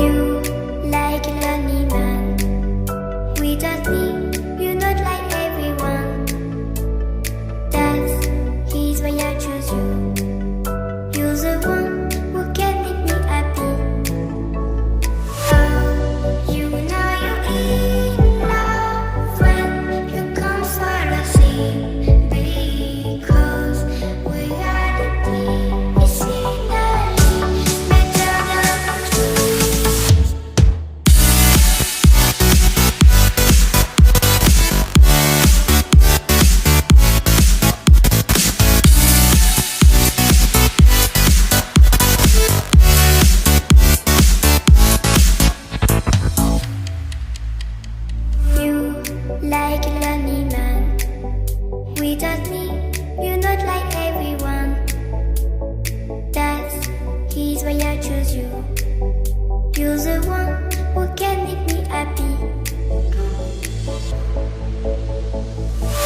You like a lonely man. Without me, you're not like everyone. That's why I choose you. You're the one who can make me happy. Oh, you know you're in love when you come for the sea. Because reality is finally better than dreams. You like a lonely man. Without me, you're not like everyone. That's why I choose you. You're the one who can make me happy.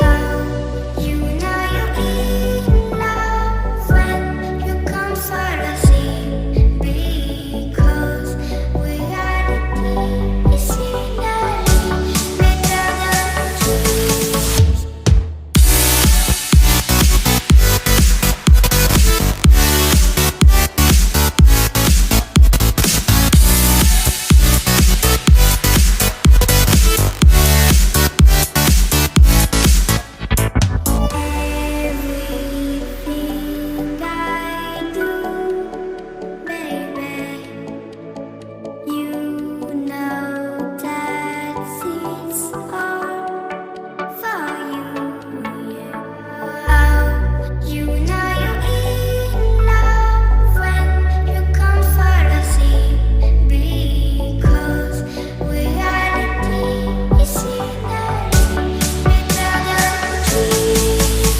Oh, you know you're in love when you come for the sea. Because reality is finally better than dreams. Everything I do, baby, you know that it's all for you, yeah. Oh, you know you're in love when you come for the sea. Because reality is finally better than dreams.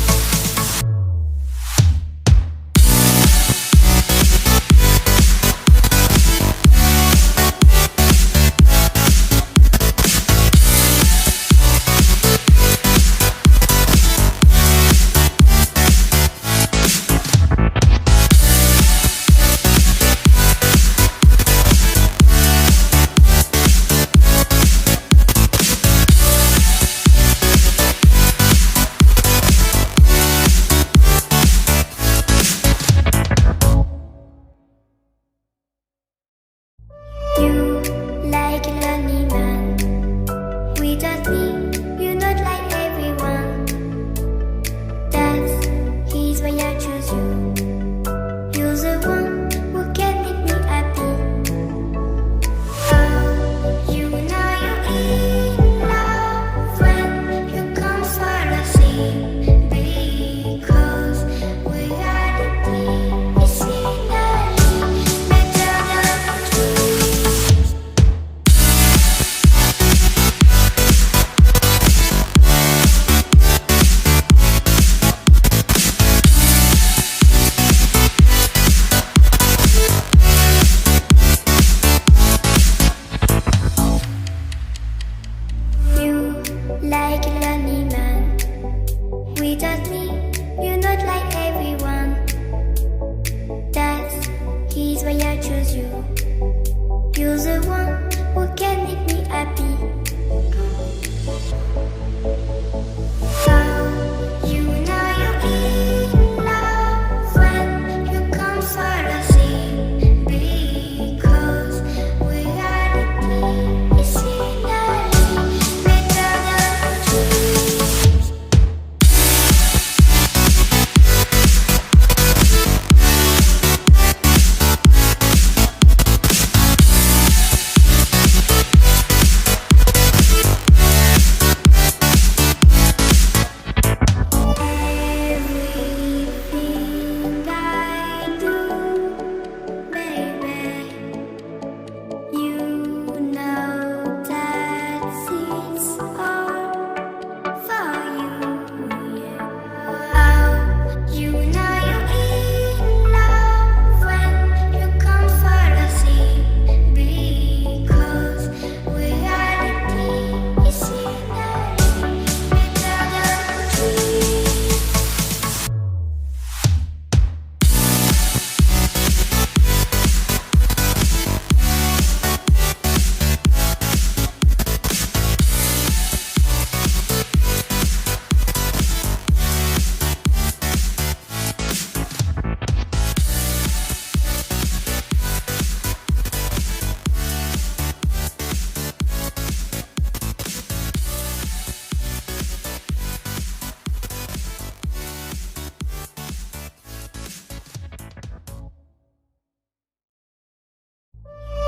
You like a lonely man. Without me, you're not like everyone. That's why I choose you. You're the one who can make me happy. Oh, you know you're in love when you come for the sea. Because reality is finally better than dreams.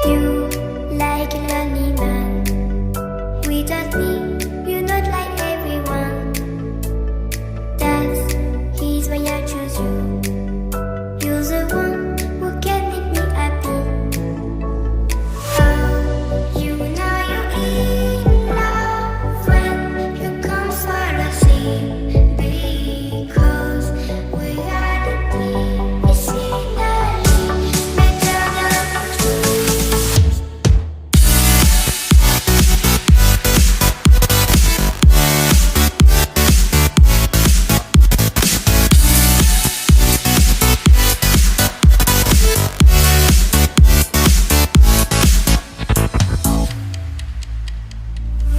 You like a lonely man. Without me, you're not like everyone. That's his why I choose you. You're the one who can make me happy. Oh, you know you're in love when you come for the sea. Because we are the disegnare, better than trees.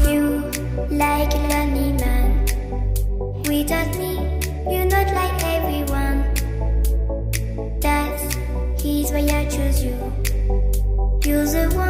You like a lonely man. Without me, you're not like everyone. That's his why I choose you. You're the one